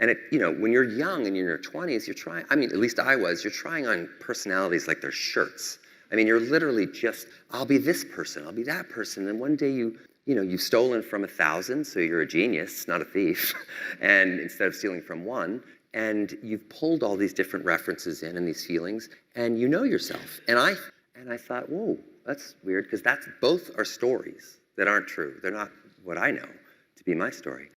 And when you're young and you're in your 20s, you're trying, I mean, at least I was, you're trying on personalities like they're shirts. I mean, you're literally just, I'll be this person, I'll be that person. And one day you've stolen from 1,000, so you're a genius, not a thief. And instead of stealing from one, and you've pulled all these different references in and these feelings, and you know yourself. And I thought, whoa, that's weird, because both are stories that aren't true. They're not what I know to be my story.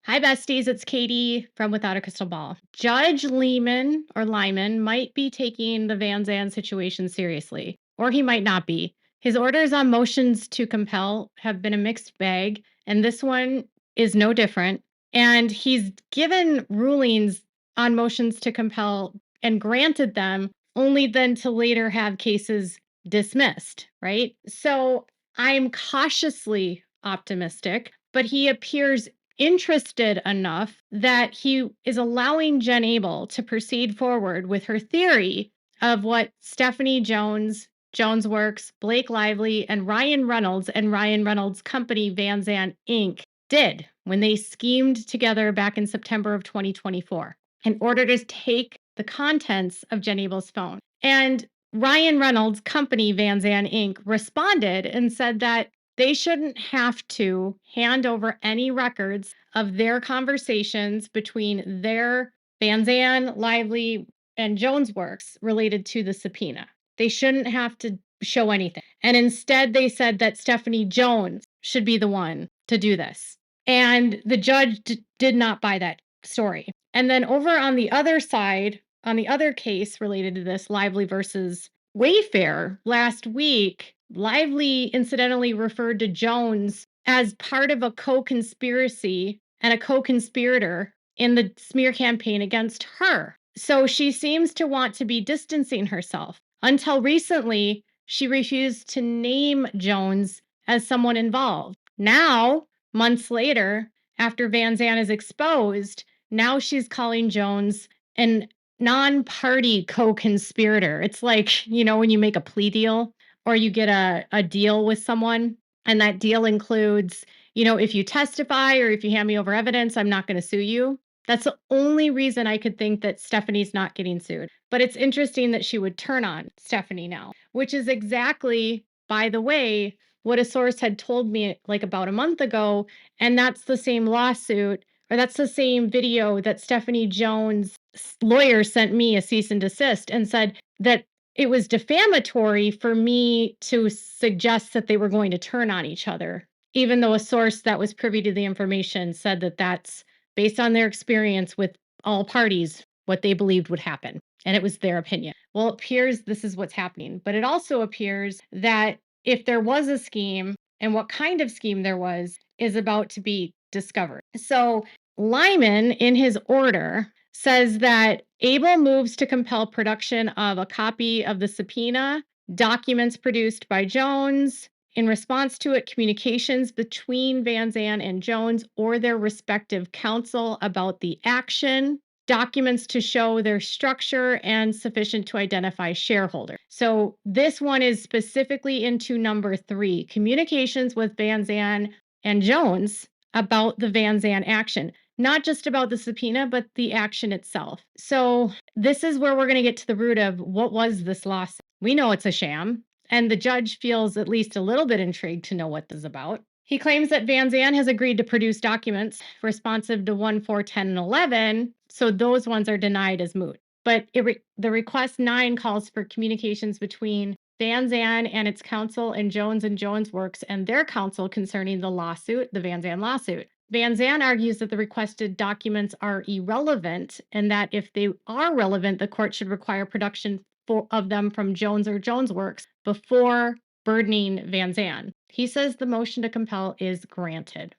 Hi, besties. It's Katie from Without a Crystal Ball. Judge Lyman might be taking the Van Zandt situation seriously, or he might not be. His orders on motions to compel have been a mixed bag, and this one is no different. And he's given rulings on motions to compel and granted them only then to later have cases dismissed, right? So I'm cautiously optimistic, but he appears interested enough that he is allowing Jen Abel to proceed forward with her theory of what Stephanie Jones, Jones Works, Blake Lively, and Ryan Reynolds' company, Van Zandt Inc., did when they schemed together back in September of 2024 in order to take the contents of Jen Abel's phone. And Ryan Reynolds' company, Van Zandt Inc., responded and said that they shouldn't have to hand over any records of their conversations between their Van Zandt, Lively, and Jones Works related to the subpoena. They shouldn't have to show anything. And instead, they said that Stephanie Jones should be the one to do this. And the judge did not buy that story. And then over on the other side, on the other case related to this, Lively versus Wayfair, last week, Lively incidentally referred to Jones as part of a co-conspiracy and a co-conspirator in the smear campaign against her. So she seems to want to be distancing herself. Until recently, she refused to name Jones as someone involved. Now, months later, after Van Zandt is exposed, now she's calling Jones an non-party co-conspirator. It's like, when you make a plea deal or you get a deal with someone, and that deal includes, if you testify or if you hand me over evidence, I'm not going to sue you. That's the only reason I could think that Stephanie's not getting sued. But it's interesting that she would turn on Stephanie now, which is exactly, by the way, what a source had told me like about a month ago. And that's the same lawsuit, or that's the same video that Stephanie Jones' lawyer sent me a cease and desist and said that it was defamatory for me to suggest that they were going to turn on each other, even though a source that was privy to the information said that that's based on their experience with all parties, what they believed would happen. And it was their opinion. Well, it appears this is what's happening. But it also appears that if there was a scheme and what kind of scheme there was is about to be discovered. So Lyman, in his order, says that Abel moves to compel production of a copy of the subpoena, documents produced by Jones. In response to it, communications between Van Zandt and Jones or their respective counsel about the action, documents to show their structure and sufficient to identify shareholder. So this one is specifically into number 3, communications with Van Zandt and Jones about the Van Zandt action. Not just about the subpoena, but the action itself. So this is where we're going to get to the root of what was this lawsuit. We know it's a sham, and the judge feels at least a little bit intrigued to know what this is about. He claims that Van Zandt has agreed to produce documents responsive to 1, 4, 10, and 11, so those ones are denied as moot. But the request 9 calls for communications between Van Zandt and its counsel and Jones Works and their counsel concerning the lawsuit, the Van Zandt lawsuit. Van Zandt argues that the requested documents are irrelevant and that if they are relevant, the court should require production of them from Jones or Jones Works before burdening Van Zandt. He says the motion to compel is granted.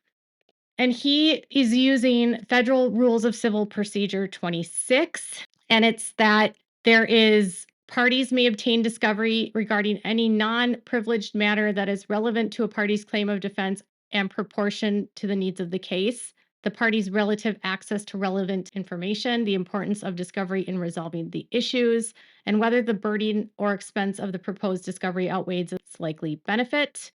And he is using Federal Rules of Civil Procedure 26, and it's that there is Parties may obtain discovery regarding any non-privileged matter that is relevant to a party's claim of defense and proportion to the needs of the case. The party's relative access to relevant information, the importance of discovery in resolving the issues, and whether the burden or expense of the proposed discovery outweighs its likely benefit.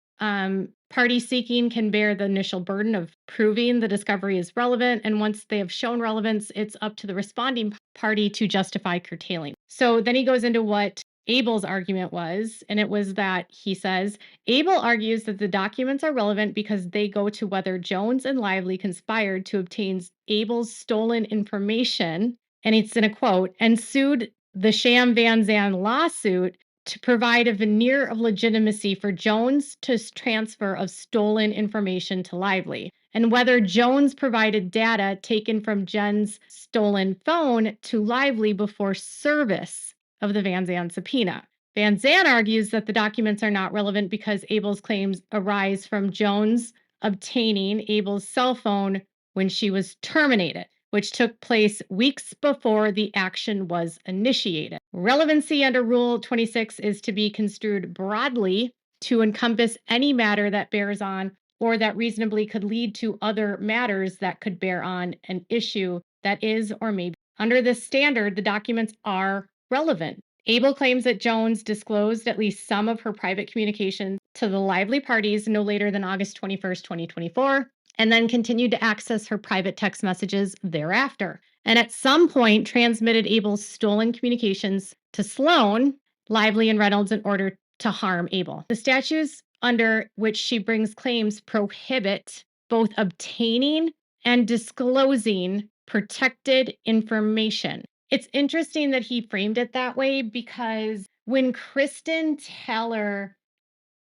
Party seeking can bear the initial burden of proving the discovery is relevant, and once they have shown relevance, it's up to the responding party to justify curtailing. So then he goes into what Abel's argument was, and it was that he says Abel argues that the documents are relevant because they go to whether Jones and Lively conspired to obtain Abel's stolen information, and it's in a quote, and sued the Sham Van Zandt lawsuit to provide a veneer of legitimacy for Jones to transfer of stolen information to Lively, and whether Jones provided data taken from Jen's stolen phone to Lively before service of the Van Zandt subpoena. Van Zandt argues that the documents are not relevant because Abel's claims arise from Jones obtaining Abel's cell phone when she was terminated, which took place weeks before the action was initiated. Relevancy under Rule 26 is to be construed broadly to encompass any matter that bears on or that reasonably could lead to other matters that could bear on an issue that is or may be. Under this standard, the documents are relevant. Abel claims that Jones disclosed at least some of her private communications to the Lively parties no later than August 21st, 2024, and then continued to access her private text messages thereafter. And at some point transmitted Abel's stolen communications to Sloan, Lively, and Reynolds in order to harm Abel. The statutes under which she brings claims prohibit both obtaining and disclosing protected information. It's interesting that he framed it that way because when Kristen Teller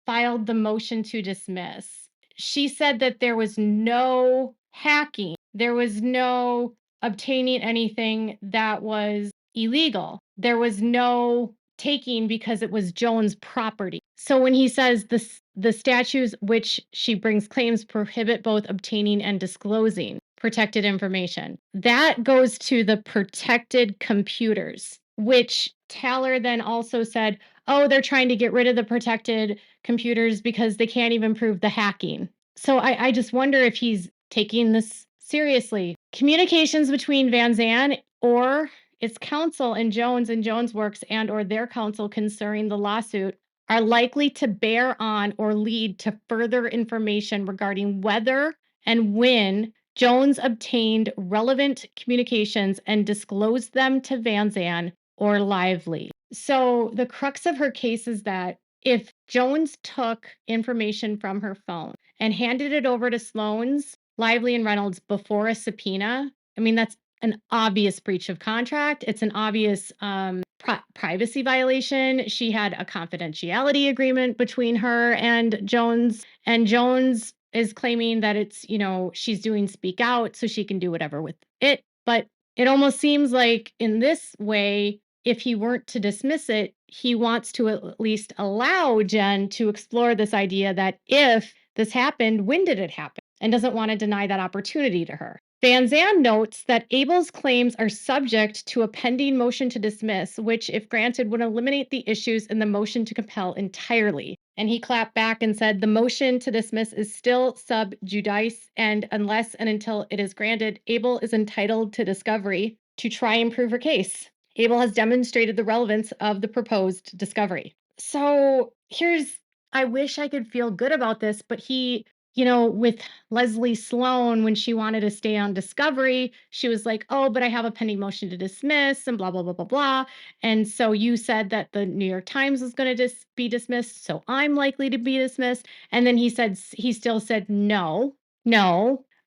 filed the motion to dismiss, she said that there was no hacking, there was no obtaining anything that was illegal, there was no taking because it was Jones' property. So when he says the statutes which she brings claims prohibit both obtaining and disclosing protected information, that goes to the protected computers, which Taylor then also said, oh, they're trying to get rid of the protected computers because they can't even prove the hacking. So I just wonder if he's taking this seriously. Communications between Van Zandt or its counsel and Jones Works and or their counsel concerning the lawsuit are likely to bear on or lead to further information regarding whether and when Jones obtained relevant communications and disclosed them to Van Zandt or Lively. So the crux of her case is that if Jones took information from her phone and handed it over to Sloan's, Lively, and Reynolds before a subpoena, I mean, that's an obvious breach of contract. It's an obvious privacy violation. She had a confidentiality agreement between her and Jones is claiming that it's, she's doing speak out so she can do whatever with it. But it almost seems like in this way, if he weren't to dismiss it, he wants to at least allow Jen to explore this idea that if this happened, when did it happen? And doesn't want to deny that opportunity to her. Van Zandt notes that Abel's claims are subject to a pending motion to dismiss, which, if granted, would eliminate the issues in the motion to compel entirely. And he clapped back and said, the motion to dismiss is still sub judice, and unless and until it is granted, Abel is entitled to discovery to try and prove her case. Abel has demonstrated the relevance of the proposed discovery. So I wish I could feel good about this, but he, with Leslie Sloan, when she wanted to stay on discovery, she was like, oh, but I have a pending motion to dismiss and blah, blah, blah, blah, blah. And so you said that the New York Times was going to be dismissed. So I'm likely to be dismissed. And then he still said, no,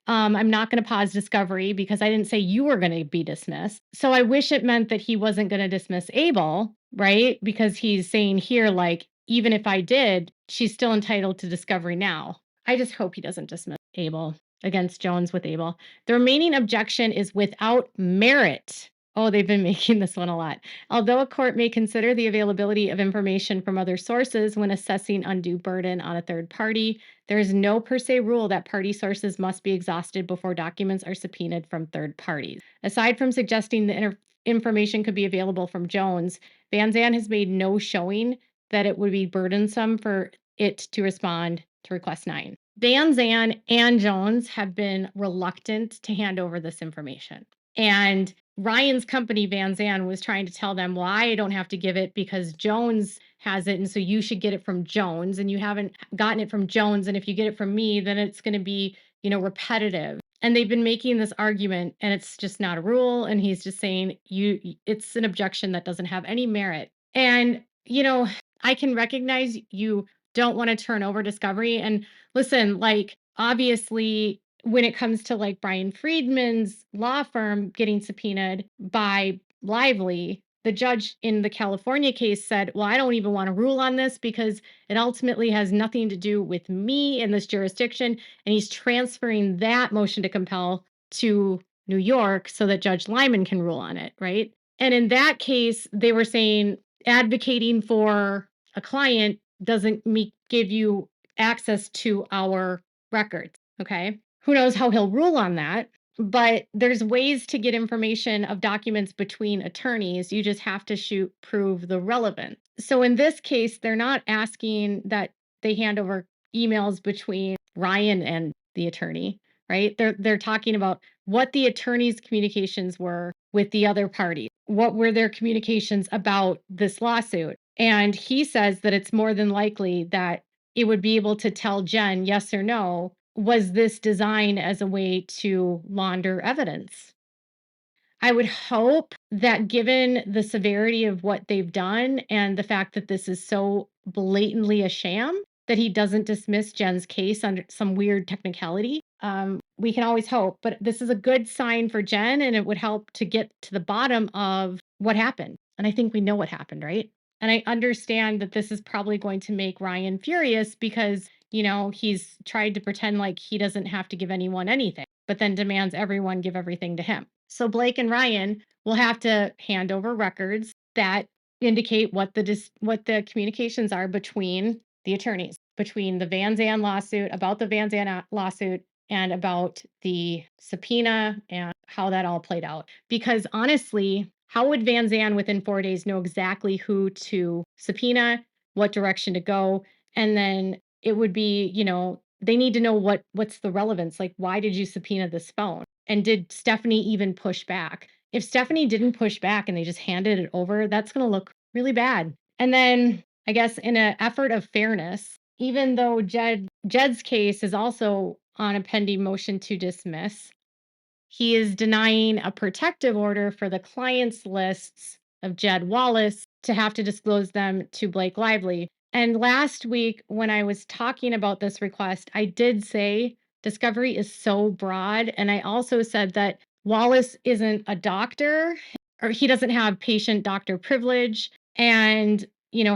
I'm not going to pause discovery because I didn't say you were going to be dismissed. So I wish it meant that he wasn't going to dismiss Abel, right? Because he's saying here, like, even if I did, she's still entitled to discovery now. I just hope he doesn't dismiss Abel against Jones with Abel. The remaining objection is without merit. Oh, they've been making this one a lot. Although a court may consider the availability of information from other sources when assessing undue burden on a third party, there is no per se rule that party sources must be exhausted before documents are subpoenaed from third parties. Aside from suggesting the information could be available from Jones, Van Zandt has made no showing that it would be burdensome for it to respond to request 9. Van Zandt and Jones have been reluctant to hand over this information. And Ryan's company, Van Zandt, was trying to tell them, well, I don't have to give it because Jones has it. And so you should get it from Jones, and you haven't gotten it from Jones. And if you get it from me, then it's going to be, repetitive. And they've been making this argument, and it's just not a rule. And he's just saying it's an objection that doesn't have any merit. And, I can recognize you don't want to turn over discovery. And listen, like, obviously, when it comes to like Brian Friedman's law firm getting subpoenaed by Lively, the judge in the California case said, well, I don't even want to rule on this because it ultimately has nothing to do with me in this jurisdiction. And he's transferring that motion to compel to New York so that Judge Lyman can rule on it, right? And in that case, they were saying advocating for a client doesn't give you access to our records. Okay. Who knows how he'll rule on that? But there's ways to get information of documents between attorneys. You just have to prove the relevance. So in this case, they're not asking that they hand over emails between Ryan and the attorney, right? They're talking about what the attorney's communications were with the other party. What were their communications about this lawsuit? And he says that it's more than likely that it would be able to tell Jen yes or no, was this designed as a way to launder evidence? I would hope that given the severity of what they've done and the fact that this is so blatantly a sham, that he doesn't dismiss Jen's case under some weird technicality. We can always hope, but this is a good sign for Jen, and it would help to get to the bottom of what happened. And I think we know what happened, right? And I understand that this is probably going to make Ryan furious because, he's tried to pretend like he doesn't have to give anyone anything, but then demands everyone give everything to him. So Blake and Ryan will have to hand over records that indicate what the communications are between the attorneys, between the Van Zandt lawsuit, about the Van Zandt lawsuit, and about the subpoena and how that all played out. Because honestly, how would Van Zandt within 4 days know exactly who to subpoena, what direction to go? And then it would be, they need to know what's the relevance. Like, why did you subpoena this phone? And did Stephanie even push back? If Stephanie didn't push back and they just handed it over, that's going to look really bad. And then I guess in an effort of fairness, even though Jed's case is also on a pending motion to dismiss, he is denying a protective order for the clients lists of Jed Wallace to have to disclose them to Blake Lively. And last week, when I was talking about this request, I did say discovery is so broad. And I also said that Wallace isn't a doctor, or he doesn't have patient doctor privilege. And,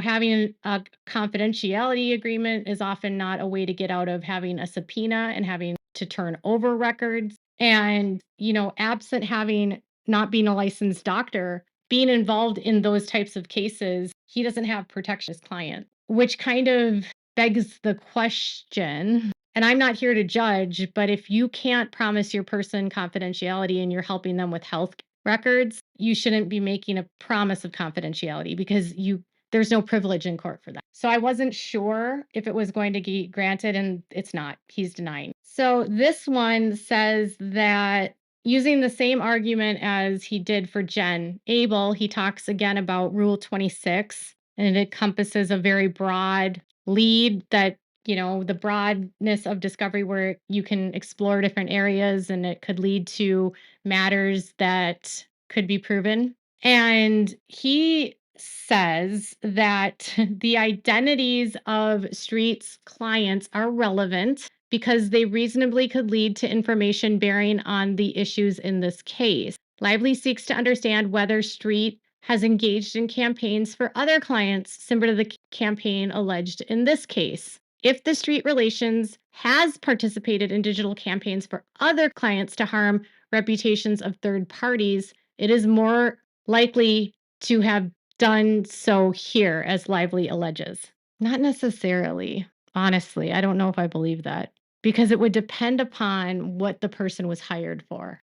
having a confidentiality agreement is often not a way to get out of having a subpoena and having to turn over records. And, absent having not being a licensed doctor, being involved in those types of cases, he doesn't have protection as client, which kind of begs the question. And I'm not here to judge, but if you can't promise your person confidentiality and you're helping them with health records, you shouldn't be making a promise of confidentiality because there's no privilege in court for that. So I wasn't sure if it was going to be granted, and it's not. He's denying. So this one says that using the same argument as he did for Jen Abel, he talks again about Rule 26, and it encompasses a very broad lead that, the broadness of discovery where you can explore different areas and it could lead to matters that could be proven. And he says that the identities of Street's clients are relevant because they reasonably could lead to information bearing on the issues in this case. Lively seeks to understand whether Street has engaged in campaigns for other clients similar to the campaign alleged in this case. If the Street Relations has participated in digital campaigns for other clients to harm reputations of third parties, it is more likely to have done so here, as Lively alleges. Not necessarily. Honestly, I don't know if I believe that because it would depend upon what the person was hired for.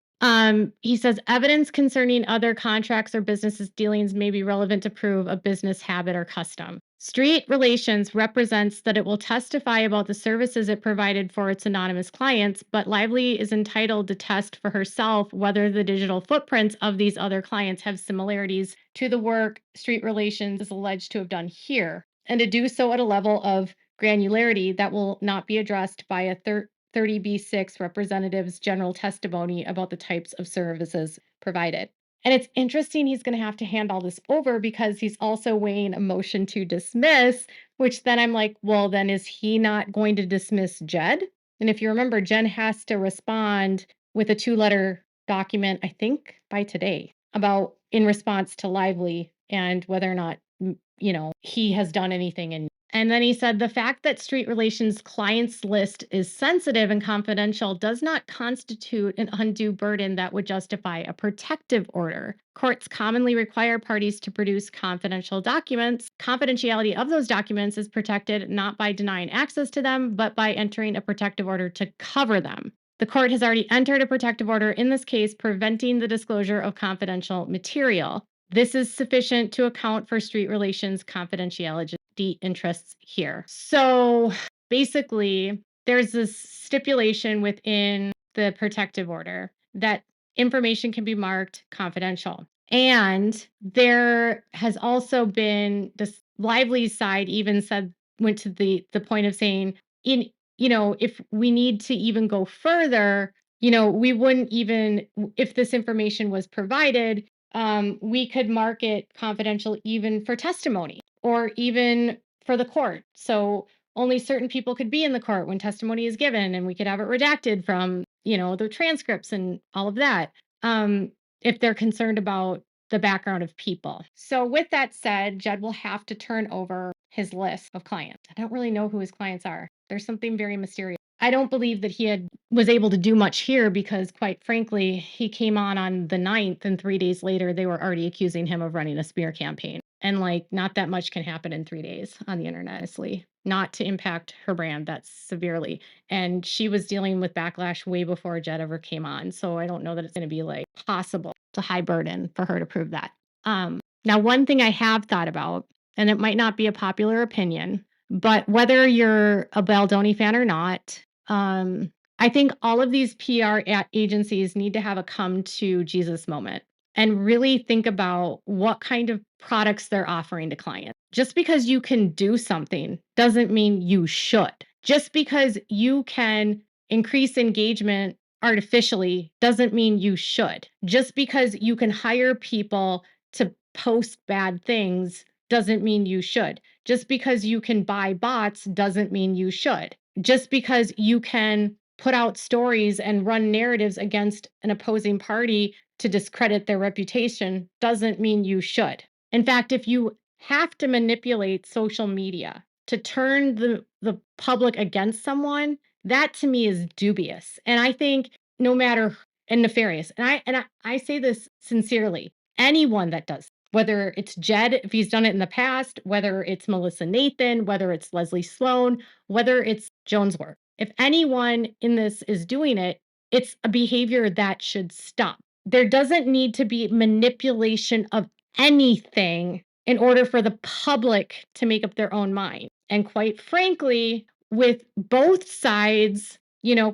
He says evidence concerning other contracts or businesses dealings may be relevant to prove a business habit or custom. Street relations represents that it will testify about the services it provided for its anonymous clients, but Lively is entitled to test for herself whether the digital footprints of these other clients have similarities to the work Street Relations is alleged to have done here, and to do so at a level of granularity that will not be addressed by a 30B6 representative's general testimony about the types of services provided. And it's interesting he's going to have to hand all this over because he's also weighing a motion to dismiss, which then I'm like, well, then is he not going to dismiss Jed? And if you remember, Jen has to respond with a 2-letter document, I think by today, about in response to Lively and whether or not, he has done anything. And then he said the fact that Street Relations clients list is sensitive and confidential does not constitute an undue burden that would justify a protective order. Courts commonly require parties to produce confidential documents. Confidentiality of those documents is protected not by denying access to them, but by entering a protective order to cover them. The court has already entered a protective order in this case, preventing the disclosure of confidential material. This is sufficient to account for Street Relations confidentiality interests here. So basically, there's this stipulation within the protective order that information can be marked confidential. And there has also been this Lively side even went to the point of saying, if we need to even go further, we wouldn't even, if this information was provided, we could mark it confidential even for testimony or even for the court. So only certain people could be in the court when testimony is given, and we could have it redacted from, the transcripts and all of that, if they're concerned about the background of people. So with that said, Jed will have to turn over his list of clients. I don't really know who his clients are. There's something very mysterious. I don't believe that he was able to do much here because, quite frankly, he came on the 9th, and 3 days later, they were already accusing him of running a smear campaign. And not that much can happen in 3 days on the internet, honestly, not to impact her brand that severely. And she was dealing with backlash way before Jed ever came on. So I don't know that it's going to be possible. It's a high burden for her to prove that. Now, one thing I have thought about, and it might not be a popular opinion, but whether you're a Baldoni fan or not, I think all of these PR agencies need to have a come to Jesus moment and really think about what kind of products they're offering to clients. Just because you can do something doesn't mean you should. Just because you can increase engagement artificially doesn't mean you should. Just because you can hire people to post bad things doesn't mean you should. Just because you can buy bots doesn't mean you should. Just because you can put out stories and run narratives against an opposing party to discredit their reputation doesn't mean you should. In fact, if you have to manipulate social media to turn the public against someone, that to me is dubious. And I think no matter and nefarious. And I say this sincerely. Anyone that does, whether it's Jed, if he's done it in the past, whether it's Melissa Nathan, whether it's Leslie Sloan, whether it's Jonesworth, if anyone in this is doing it, it's a behavior that should stop. There doesn't need to be manipulation of anything in order for the public to make up their own mind. And quite frankly, with both sides,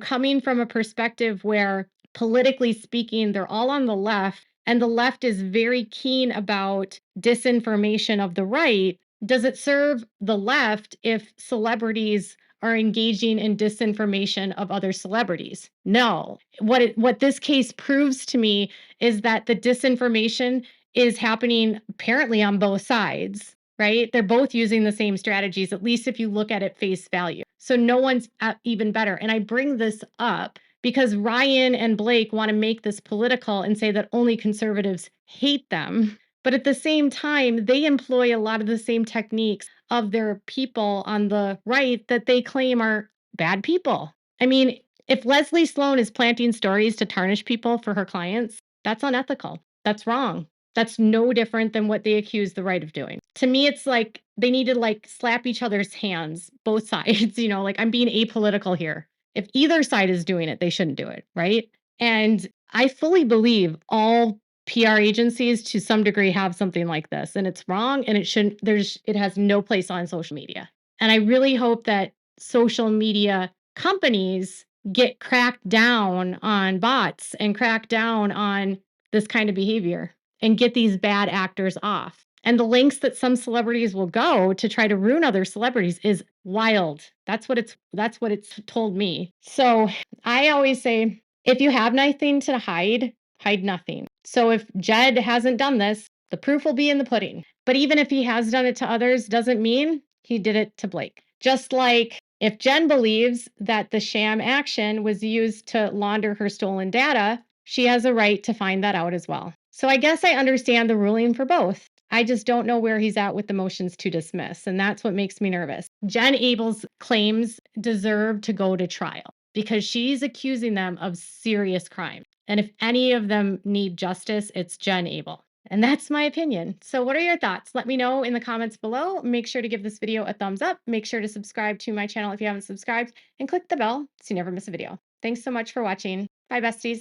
coming from a perspective where politically speaking, they're all on the left, and the left is very keen about disinformation of the right. Does it serve the left if celebrities are engaging in disinformation of other celebrities? No. What this case proves to me is that the disinformation is happening apparently on both sides, right? They're both using the same strategies, at least if you look at it face value. So no one's even better. And I bring this up because Ryan and Blake want to make this political and say that only conservatives hate them. But at the same time, they employ a lot of the same techniques of their people on the right that they claim are bad people. I mean, if Leslie Sloan is planting stories to tarnish people for her clients, that's unethical. That's wrong. That's no different than what they accuse the right of doing. To me, it's like they need to slap each other's hands, both sides, I'm being apolitical here. If either side is doing it, they shouldn't do it, right? And I fully believe all PR agencies to some degree have something like this, and it's wrong, and it shouldn't it has no place on social media. And I really hope that social media companies get cracked down on bots and crack down on this kind of behavior and get these bad actors off. And the lengths that some celebrities will go to try to ruin other celebrities is wild. That's what it's told me. So, I always say if you have nothing to hide, hide nothing. So if Jed hasn't done this, the proof will be in the pudding. But even if he has done it to others, doesn't mean he did it to Blake. Just like if Jen believes that the sham action was used to launder her stolen data, she has a right to find that out as well. So I guess I understand the ruling for both. I just don't know where he's at with the motions to dismiss, and that's what makes me nervous. Jen Abel's claims deserve to go to trial because she's accusing them of serious crime. And if any of them need justice, it's Jen Abel. And that's my opinion. So, what are your thoughts? Let me know in the comments below. Make sure to give this video a thumbs up. Make sure to subscribe to my channel if you haven't subscribed and click the bell so you never miss a video. Thanks so much for watching. Bye, besties.